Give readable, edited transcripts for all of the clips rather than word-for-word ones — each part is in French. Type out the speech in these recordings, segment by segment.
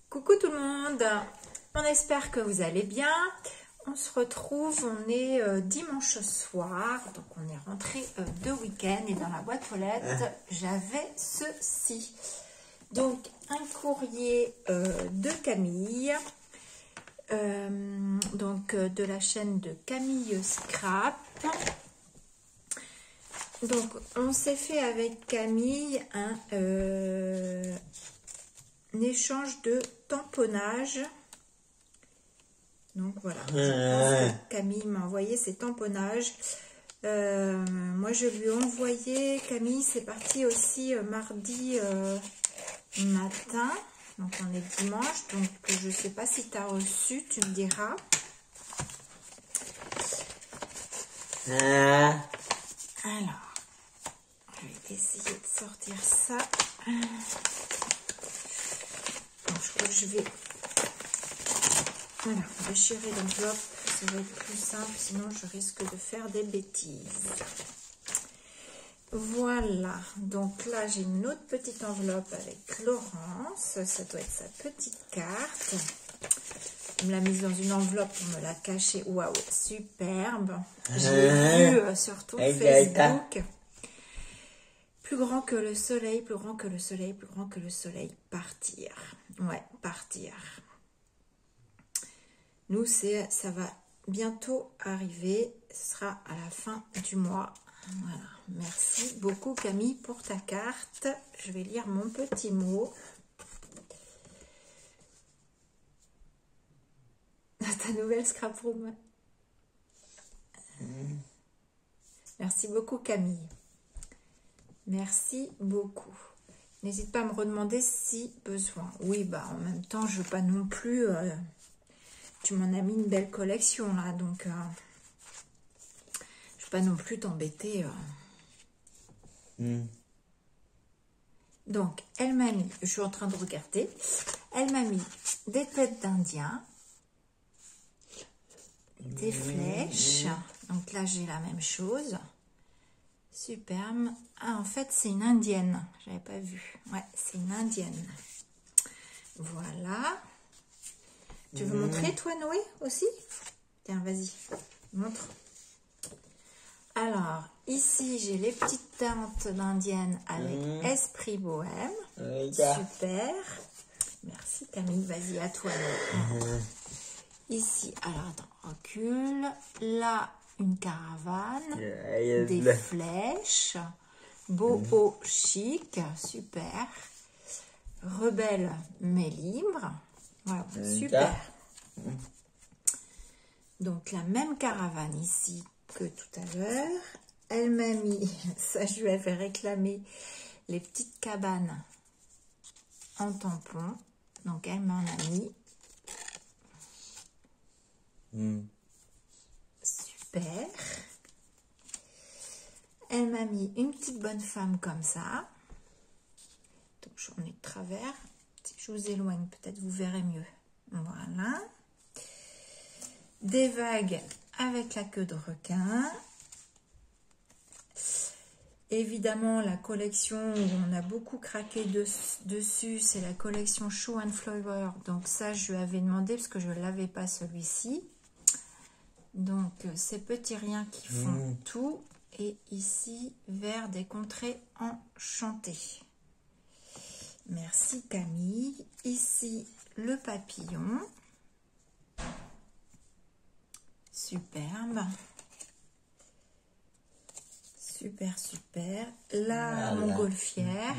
Coucou tout le monde, on espère que vous allez bien. On se retrouve, on est dimanche soir, donc on est rentré de week-end et dans la boîte aux lettres, j'avais ceci. Donc un courrier de Camille, donc de la chaîne de Camille Scrap. Donc on s'est fait avec Camille un échange de tamponnage. Donc voilà, je pense que Camille m'a envoyé ses tamponnages. Moi je lui ai envoyé, Camille c'est parti aussi mardi matin. Donc on est dimanche, donc je ne sais pas si tu as reçu, tu me diras. Alors, je vais essayer de sortir ça. Bon, je crois que je vais déchirer l'enveloppe, ça va être plus simple, sinon je risque de faire des bêtises. Voilà, donc là j'ai une autre petite enveloppe avec Laurence, ça doit être sa petite carte. Elle me l'a mise dans une enveloppe pour me la cacher. Waouh, superbe. J'ai vu sur ton Facebook. Plus grand que le soleil, plus grand que le soleil, plus grand que le soleil. Partir. Ouais, partir. Nous, ça va bientôt arriver. Ce sera à la fin du mois. Voilà. Merci beaucoup Camille pour ta carte. Je vais lire mon petit mot. Ta nouvelle scrap room. Merci beaucoup Camille. Merci beaucoup. N'hésite pas à me redemander si besoin. Oui, bah en même temps, je veux pas non plus... tu m'en as mis une belle collection là, donc je veux pas non plus t'embêter. Donc, elle m'a mis, je suis en train de regarder, elle m'a mis des têtes d'Indien, des flèches. Donc là, j'ai la même chose. Superbe. Ah, en fait, c'est une indienne. J'avais pas vu. Ouais, c'est une indienne. Voilà. Tu veux montrer, toi, Noé, aussi? Tiens, vas-y. Montre. Alors, ici, j'ai les petites teintes d'indienne avec Esprit Bohème. Super. Merci, Camille. Vas-y, à toi, Noé. Ici, alors, attends, recule. Là, une caravane, des flèches, boho chic, super, rebelle mais libre, voilà, super. Donc la même caravane ici que tout à l'heure. Elle m'a mis, ça je lui avais réclamé, les petites cabanes en tampon. Donc elle m'en a mis. Super. Elle m'a mis une petite bonne femme comme ça. Donc j'en ai de travers. Si je vous éloigne, peut-être vous verrez mieux. Voilà. Des vagues avec la queue de requin. Évidemment, la collection où on a beaucoup craqué dessus, c'est la collection Show and Flower. Donc ça, je lui avais demandé parce que je ne l'avais pas celui-ci. Donc, ces petits riens qui font tout. Et ici, vers des contrées enchantées. Merci Camille. Ici, le papillon. Superbe. Super, super. La montgolfière.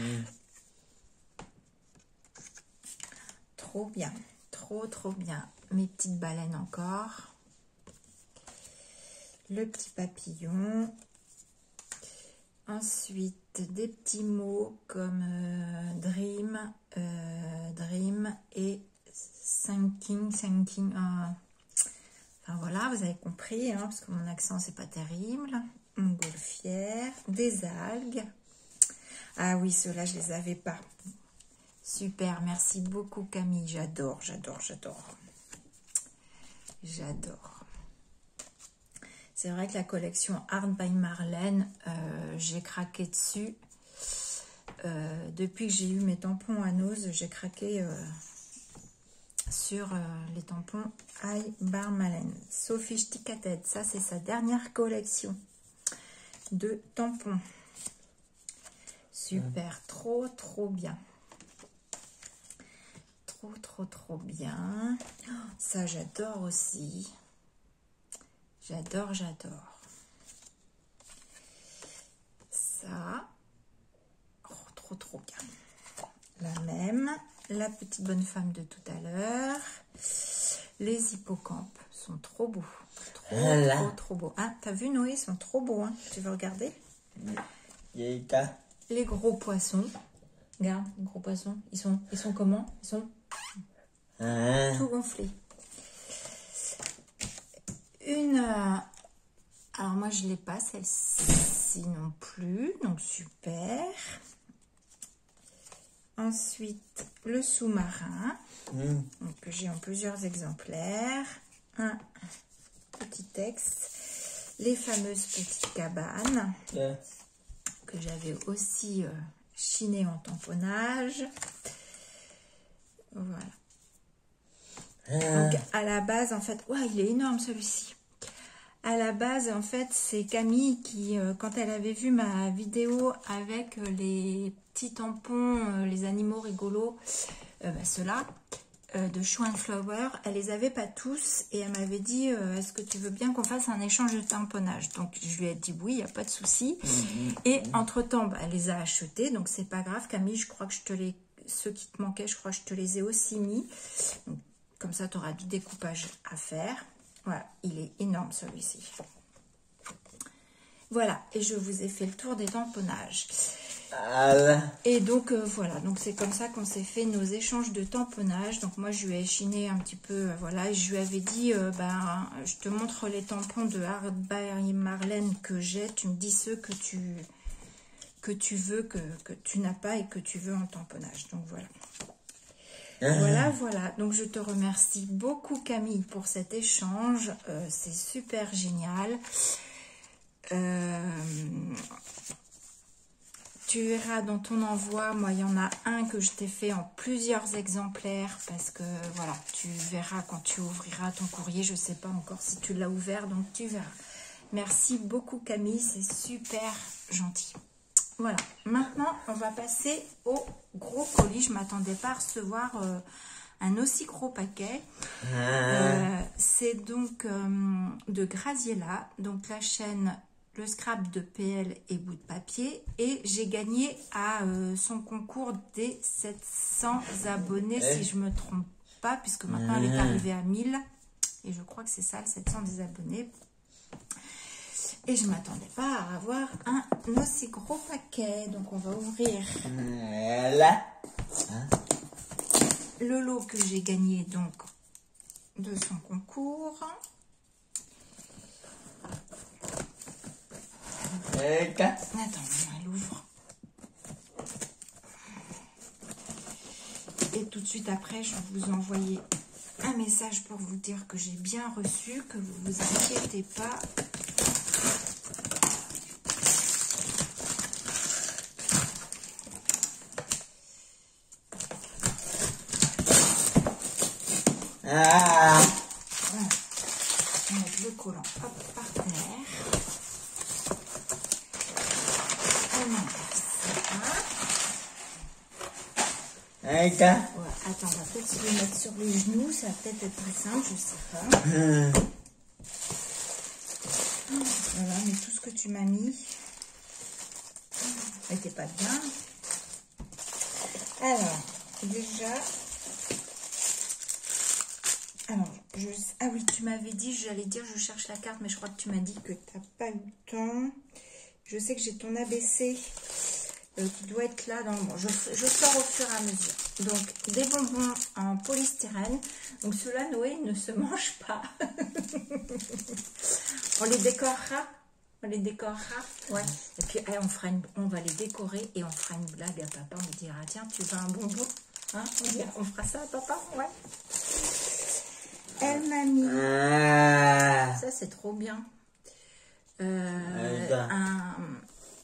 Trop bien. Trop, trop bien. Mes petites baleines encore. Le petit papillon. Ensuite, des petits mots comme dream, dream et thinking. Enfin voilà, vous avez compris, hein, parce que mon accent c'est pas terrible. Une montgolfière, des algues. Ah oui, ceux-là je les avais pas. Super, merci beaucoup Camille. J'adore, j'adore, j'adore. J'adore. C'est vrai que la collection Art by Marlène, j'ai craqué dessus. Depuis que j'ai eu mes tampons à nose, j'ai craqué sur les tampons Aïe Barmalène. Sophie Sticated, ça c'est sa dernière collection de tampons. Super, trop bien. Trop bien. Oh, ça j'adore aussi. J'adore. Ça, oh, trop bien. La même, la petite bonne femme de tout à l'heure. Les hippocampes sont trop beaux. Trop beaux. Ah, t'as vu Noé, ils sont trop beaux. Hein. Tu veux regarder? Les gros poissons. Regarde, les gros poissons. Ils sont comment? Ils sont tout gonflés. Alors moi je l'ai pas celle-ci non plus, donc super. Ensuite le sous-marin, donc que j'ai en plusieurs exemplaires. Un petit texte, les fameuses petites cabanes que j'avais aussi chinées en tamponnage. Voilà. Donc à la base en fait, ouais, il est énorme celui-ci. À la base, en fait, c'est Camille qui, quand elle avait vu ma vidéo avec les petits tampons, les animaux rigolos, ceux-là, de Shoe & Flower, elle les avait pas tous et elle m'avait dit, est-ce que tu veux bien qu'on fasse un échange de tamponnage? Donc, je lui ai dit oui, il n'y a pas de souci. Et entre-temps, elle les a achetés, donc c'est pas grave. Camille, je crois que ceux qui te manquaient, je crois que je te les ai aussi mis. Donc, comme ça, tu auras du découpage à faire. Voilà, il est énorme celui-ci. Voilà, et je vous ai fait le tour des tamponnages. Et donc, voilà, donc c'est comme ça qu'on s'est fait nos échanges de tamponnage. Donc, moi, je lui ai chiné un petit peu, voilà, et je lui avais dit, je te montre les tampons de Art by Marlène que j'ai. Tu me dis ceux que tu veux, que tu n'as pas et que tu veux en tamponnage. Donc, voilà. Voilà, donc je te remercie beaucoup Camille pour cet échange, c'est super génial. Tu verras dans ton envoi, moi il y en a un que je t'ai fait en plusieurs exemplaires parce que voilà, tu verras quand tu ouvriras ton courrier, je ne sais pas encore si tu l'as ouvert, donc tu verras. Merci beaucoup Camille, c'est super gentil. Voilà, maintenant on va passer au gros colis. Je ne m'attendais pas à recevoir un aussi gros paquet. C'est donc de Graziella, donc la chaîne Le Scrap de PL et Bout de Papier. Et j'ai gagné à son concours des 700 abonnés, si je ne me trompe pas, puisque maintenant elle est arrivée à 1000. Et je crois que c'est ça, le 700 des abonnés. Et je ne m'attendais pas à avoir un aussi gros paquet. Donc on va ouvrir le lot que j'ai gagné donc de son concours. Attends, elle ouvre. Et tout de suite après, je vais vous envoyer un message pour vous dire que j'ai bien reçu, que vous ne vous inquiétez pas. Voilà. On va mettre le collant hop, par terre. On inverse ça. Ouais, attends, on va peut-être se le mettre sur les genoux. Ça va peut-être être plus simple, je sais pas. Voilà, mais tout ce que tu m'as mis n'était pas bien. Alors, déjà... Alors, ah oui, tu m'avais dit, j'allais dire, je cherche la carte, mais je crois que tu m'as dit que tu n'as pas eu le temps. Je sais que j'ai ton ABC qui doit être là. Bon, je sors au fur et à mesure. Donc, des bonbons en polystyrène. Donc, ceux-là, Noé, ne se mangent pas. On les décorera. Ouais. Et puis, on va les décorer et on fera une blague à papa. On lui dira, tiens, tu veux un bonbon, hein? On fera ça à papa, ouais. Elle m'a mis, ça c'est trop bien,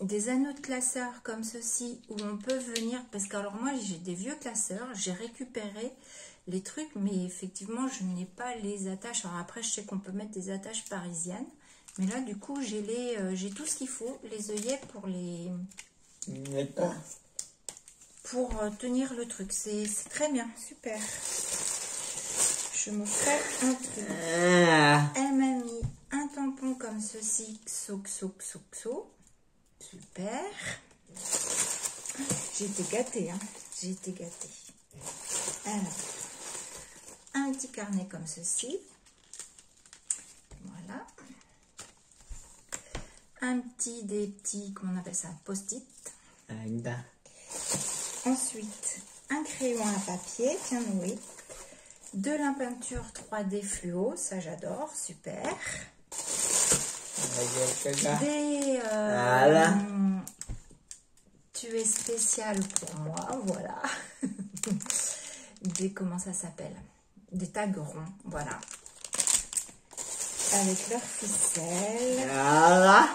des anneaux de classeur comme ceci où on peut venir, parce que alors moi j'ai des vieux classeurs, j'ai récupéré les trucs, mais effectivement je n'ai pas les attaches. Alors après je sais qu'on peut mettre des attaches parisiennes, mais là du coup j'ai tout ce qu'il faut, les œillets pour les pour tenir le truc. C'est très bien, super. Je me fais un truc. Elle m'a mis un tampon comme ceci, xo. Super. J'ai été gâtée, hein. J'ai été gâtée. Alors, un petit carnet comme ceci. Voilà. Des petits, comment on appelle ça, post-it. Ensuite, un crayon à papier, bien noué. De la peinture 3D fluo, ça j'adore, super. Tu es spécial pour moi, voilà. Comment ça s'appelle? Des tags ronds, voilà. Avec leur ficelle. Alors,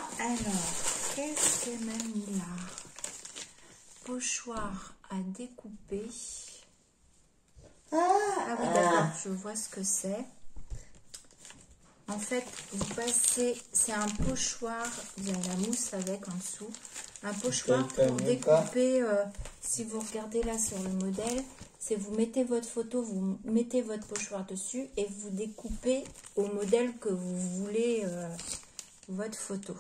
qu'est-ce qu'elle m'a mis là? Pochoir à découper. Ah oui, d'accord, je vois ce que c'est. En fait, vous passez, c'est un pochoir, il y a la mousse avec en dessous. Un pochoir pour découper, si vous regardez là sur le modèle, c'est vous mettez votre photo, vous mettez votre pochoir dessus et vous découpez au modèle que vous voulez votre photo.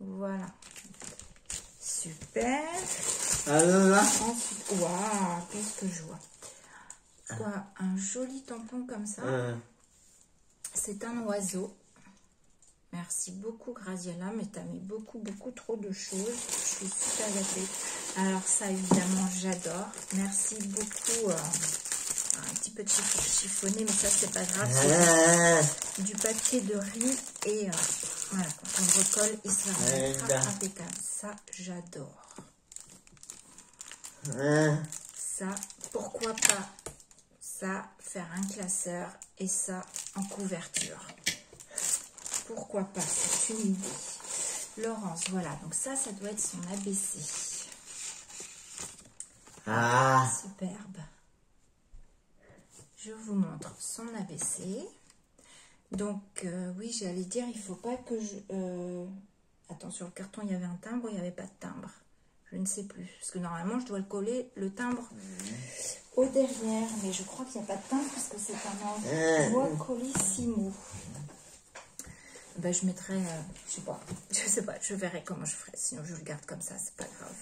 Voilà. Super. Ensuite, waouh, qu'est-ce que je vois? Quoi, un joli tampon comme ça. C'est un oiseau. Merci beaucoup Graziella, mais tu as mis beaucoup trop de choses. Je suis super gâtée. Alors ça évidemment j'adore. Merci beaucoup. Un petit peu de chiffonné, mais ça c'est pas grave. C'est du papier de riz et voilà, quand on recolle, il se va impeccable. Ça j'adore. Ça, pourquoi pas ça, faire un classeur et ça en couverture. Pourquoi pas, c'est une idée. Laurence, voilà, donc ça doit être son ABC. Superbe. Je vous montre son ABC. Donc, oui, j'allais dire, il faut pas que je... Attends, sur le carton, il y avait un timbre ou il n'y avait pas de timbre? Je ne sais plus. Parce que normalement, je dois le coller, le timbre, au derrière. Mais je crois qu'il n'y a pas de timbre parce que c'est un envoi Colissimo. Ben, je mettrai, je sais pas, je verrai comment je ferai. Sinon, je le garde comme ça, c'est pas grave.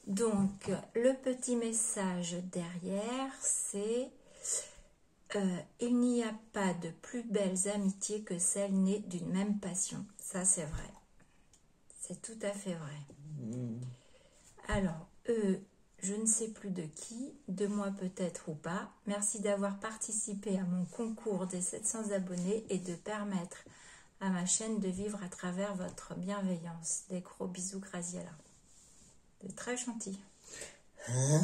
Donc, le petit message derrière, c'est... il n'y a pas de plus belles amitiés que celles nées d'une même passion. Ça, c'est vrai. C'est tout à fait vrai. Alors, je ne sais plus de qui, de moi peut-être ou pas. Merci d'avoir participé à mon concours des 700 abonnés et de permettre à ma chaîne de vivre à travers votre bienveillance. Des gros bisous, Graziella. C'est très gentil.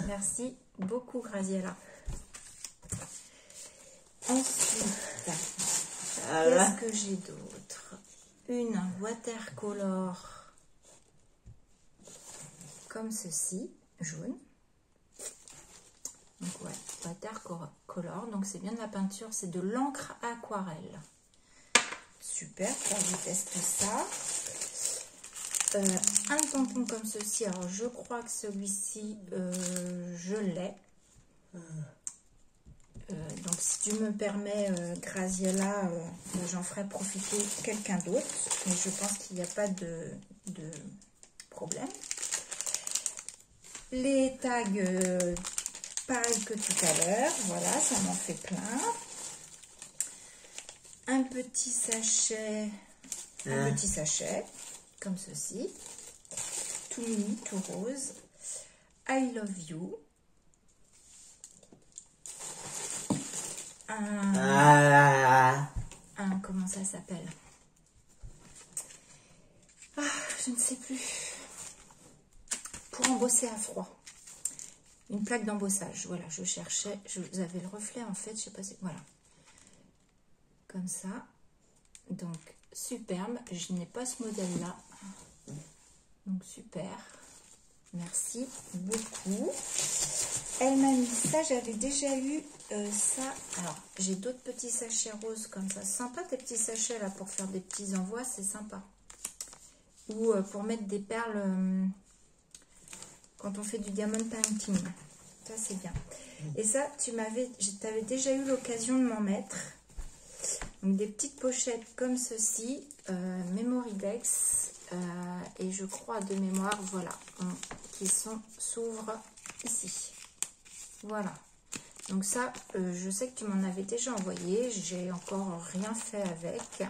Merci beaucoup, Graziella. Ensuite, qu'est-ce que j'ai d'autre? Une watercolor comme ceci, jaune. Donc ouais, watercolor, donc c'est bien de la peinture, c'est de l'encre aquarelle. Super, ça je teste ça. Un tampon comme ceci, alors je crois que celui-ci, je l'ai. Donc si tu me permets, Graziella, j'en ferai profiter quelqu'un d'autre, mais je pense qu'il n'y a pas de problème. Les tags, pareil que tout à l'heure, voilà, ça m'en fait plein. Un petit sachet, comme ceci, tout mini, tout rose. I love you. Comment ça s'appelle? Je ne sais plus. Pour embosser à froid. Une plaque d'embossage. Voilà, je cherchais. Vous avez le reflet en fait. Je sais pas si. Voilà. Comme ça. Donc, superbe. Je n'ai pas ce modèle-là. Donc super, merci beaucoup. Elle m'a mis ça, j'avais déjà eu ça. Alors j'ai d'autres petits sachets roses comme ça. C'est sympa tes petits sachets là pour faire des petits envois, c'est sympa. Ou pour mettre des perles quand on fait du diamond painting. Ça c'est bien. Et ça, t'avais déjà eu l'occasion de m'en mettre. Donc des petites pochettes comme ceci, Memoridex, et je crois de mémoire, voilà, qui s'ouvrent ici. Voilà. Donc ça, je sais que tu m'en avais déjà envoyé, j'ai encore rien fait avec.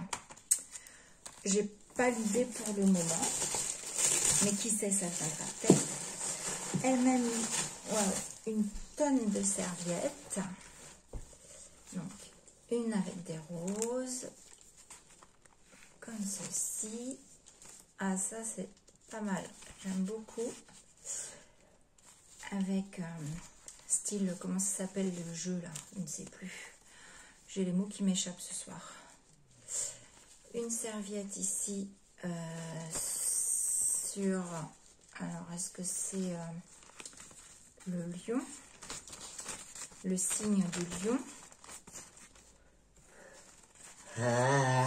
J'ai pas l'idée pour le moment, mais qui sait, ça viendra peut-être. Elle m'a mis une tonne de serviettes. Donc, une avec des roses, comme ceci. Ah, ça, c'est pas mal. J'aime beaucoup. Avec style, comment ça s'appelle le jeu, là? Je ne sais plus. J'ai les mots qui m'échappent ce soir. Une serviette ici sur... Alors, est-ce que c'est le lion? Le signe du lion.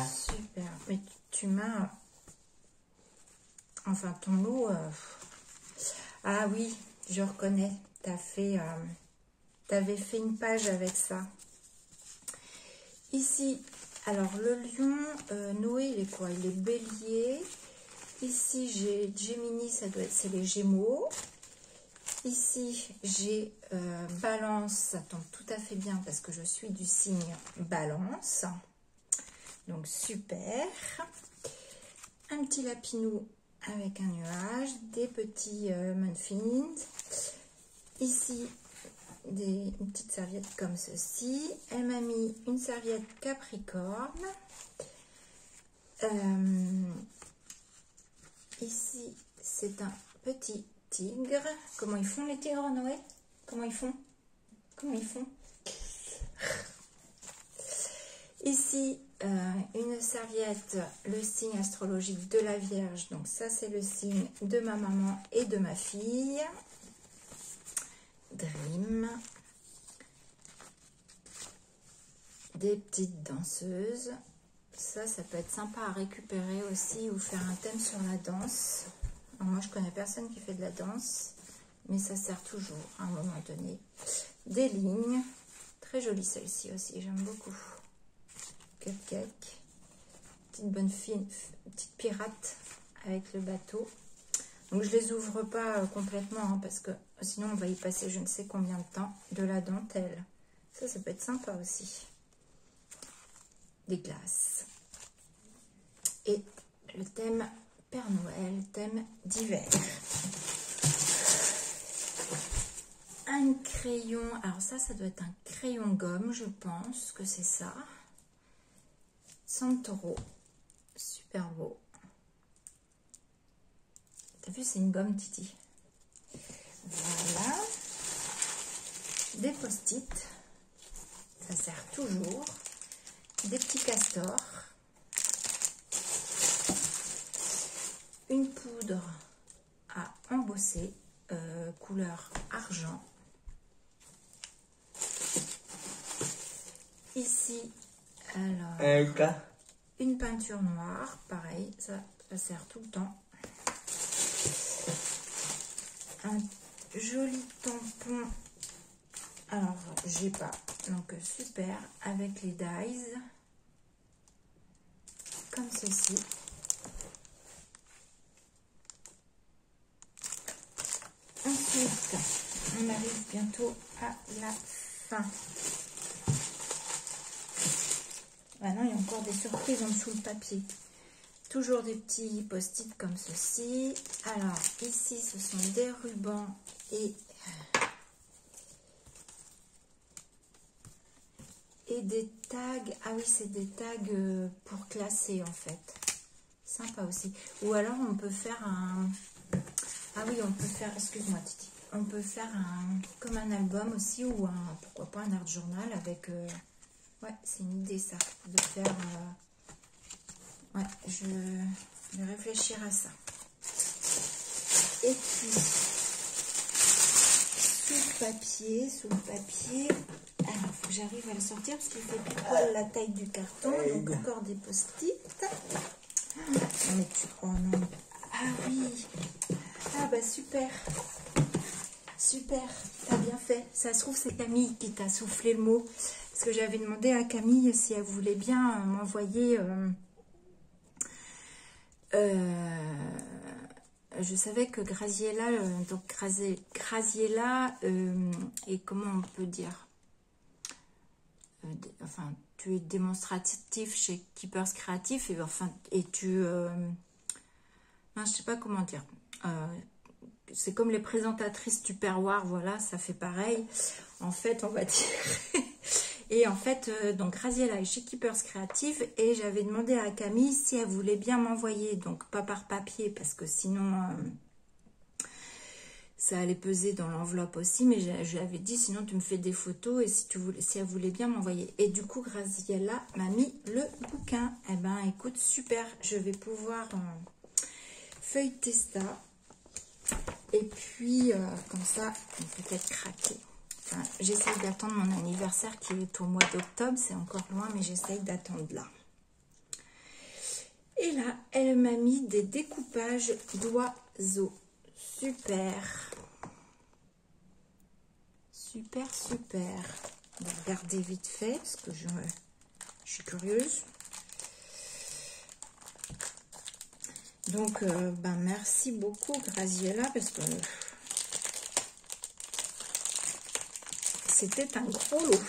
Super. Mais tu m'as... Enfin, ton lot... Ah oui, je reconnais. T'avais fait une page avec ça. Ici, alors le lion, Noé, il est quoi? Il est bélier. Ici, j'ai Gemini, c'est les Gémeaux. Ici, j'ai Balance, ça tombe tout à fait bien parce que je suis du signe Balance. Donc, super. Un petit lapinou avec un nuage, des petits muffins. Ici, une petite serviette comme ceci. Elle m'a mis une serviette Capricorne. Ici, c'est un petit tigre. Comment ils font les tigres, Noé? Comment ils font? Comment ils font? Ici, une serviette, le signe astrologique de la Vierge. Donc ça, c'est le signe de ma maman et de ma fille. Dream. Des petites danseuses. Ça peut être sympa à récupérer aussi ou faire un thème sur la danse. Alors moi, je connais personne qui fait de la danse, mais ça sert toujours à un moment donné. Des lignes. Très jolie celle-ci aussi, j'aime beaucoup. Cupcake. Petite bonne fille, petite pirate avec le bateau. Donc je les ouvre pas complètement hein, parce que sinon on va y passer je ne sais combien de temps. De la dentelle. Ça peut être sympa aussi. Des glaces. Et le thème Père Noël, thème d'hiver. Un crayon, alors ça doit être un crayon gomme, je pense que c'est ça. Santoro, super beau. T'as vu, c'est une gomme Titi. Voilà. Des post-it, ça sert toujours. Des petits castors. Une poudre à embosser, couleur argent. Ici, alors, une peinture noire, pareil, ça sert tout le temps. Un joli tampon, alors j'ai pas, donc super, avec les dies, comme ceci. Ensuite, on arrive bientôt à la fin. Maintenant, il y a encore des surprises en dessous le papier. Toujours des petits post-it comme ceci. Alors, ici, ce sont des rubans et des tags. Ah oui, c'est des tags pour classer, en fait. Sympa aussi. Ou alors, on peut faire un... Ah oui, on peut faire... Excuse-moi, Titi. On peut faire comme un album aussi ou pourquoi pas un art journal avec... Ouais, c'est une idée ça, de faire... Ouais, je vais réfléchir à ça. Et puis, sous le papier, alors faut que j'arrive à le sortir parce qu'il fait plus poil la taille du carton. Donc encore des post-it. Non mais oh non. Ah oui. Ah bah super. Super, t'as bien fait. Ça se trouve, c'est Camille qui t'a soufflé le mot. Parce que j'avais demandé à Camille si elle voulait bien m'envoyer... je savais que Graziella, donc Graziella et comment on peut dire, enfin, tu es démonstratif chez Keepers Créatif et enfin, et tu, non, je sais pas comment dire, c'est comme les présentatrices Tupperware, voilà, ça fait pareil, en fait, on va dire. Et en fait, donc Graziella est chez Keepers Créatif et j'avais demandé à Camille si elle voulait bien m'envoyer, donc pas par papier parce que sinon ça allait peser dans l'enveloppe aussi, mais je lui avais dit sinon tu me fais des photos et si elle voulait bien m'envoyer. Et du coup Graziella m'a mis le bouquin. Eh ben écoute, super, je vais pouvoir feuilleter ça et puis comme ça peut-être craquer. Enfin, j'essaye d'attendre mon anniversaire qui est au mois d'octobre, c'est encore loin, mais j'essaye d'attendre là. Et là, elle m'a mis des découpages d'oiseaux. Super. Super, super. On va regarder vite fait, parce que je suis curieuse. Donc, ben, merci beaucoup, Graziella, parce que c'était un gros lot.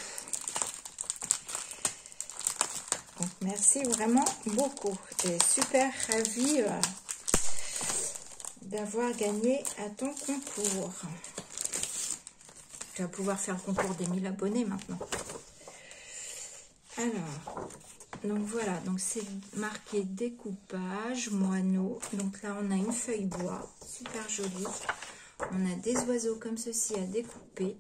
Donc, merci vraiment beaucoup. Et super ravie d'avoir gagné à ton concours. Tu vas pouvoir faire le concours des 1000 abonnés maintenant. Alors, donc voilà, donc c'est marqué découpage, moineau. Donc là, on a une feuille bois, super jolie. On a des oiseaux comme ceci à découper.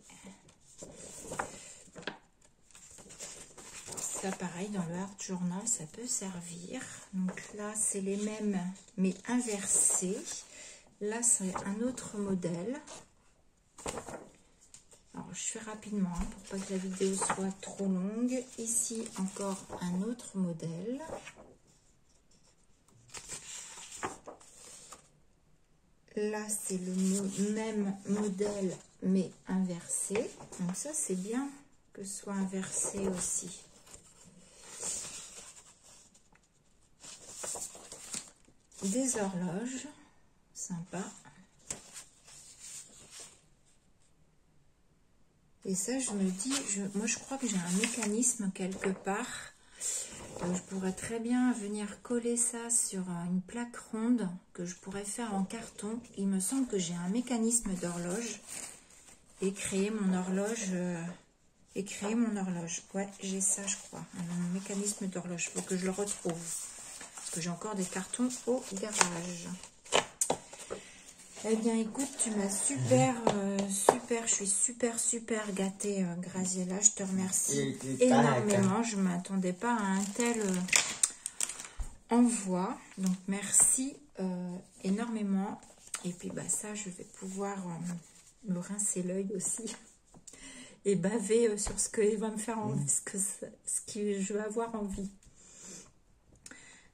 Ça, pareil, dans le Art Journal, ça peut servir. Donc là, c'est les mêmes, mais inversés. Là, c'est un autre modèle. Alors, je fais rapidement, hein, pour pas que la vidéo soit trop longue. Ici, encore un autre modèle. Là, c'est le même modèle, mais inversé. Donc ça, c'est bien que ce soit inversé aussi. Des horloges, sympa. Et ça, je me dis, moi je crois que j'ai un mécanisme quelque part. Je pourrais très bien venir coller ça sur une plaque ronde que je pourrais faire en carton. Il me semble que j'ai un mécanisme d'horloge et créer mon horloge. Ouais, j'ai ça, je crois. Un mécanisme d'horloge. Il faut que je le retrouve. Parce que j'ai encore des cartons au garage. Eh bien, écoute, tu m'as super, je suis super gâtée, Graziella. Je te remercie énormément. Je ne m'attendais pas à un tel envoi. Donc, merci énormément. Et puis, bah, ça, je vais pouvoir me rincer l'œil aussi. Et baver sur ce qu'il va me faire envie, ce que je vais avoir envie.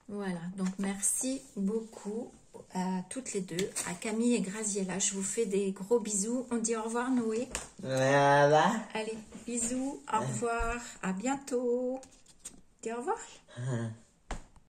Voilà, donc merci beaucoup à toutes les deux, à Camille et Graziella. Je vous fais des gros bisous. On dit au revoir, Noé. Voilà. Allez, bisous, au revoir, à bientôt. Dis au revoir.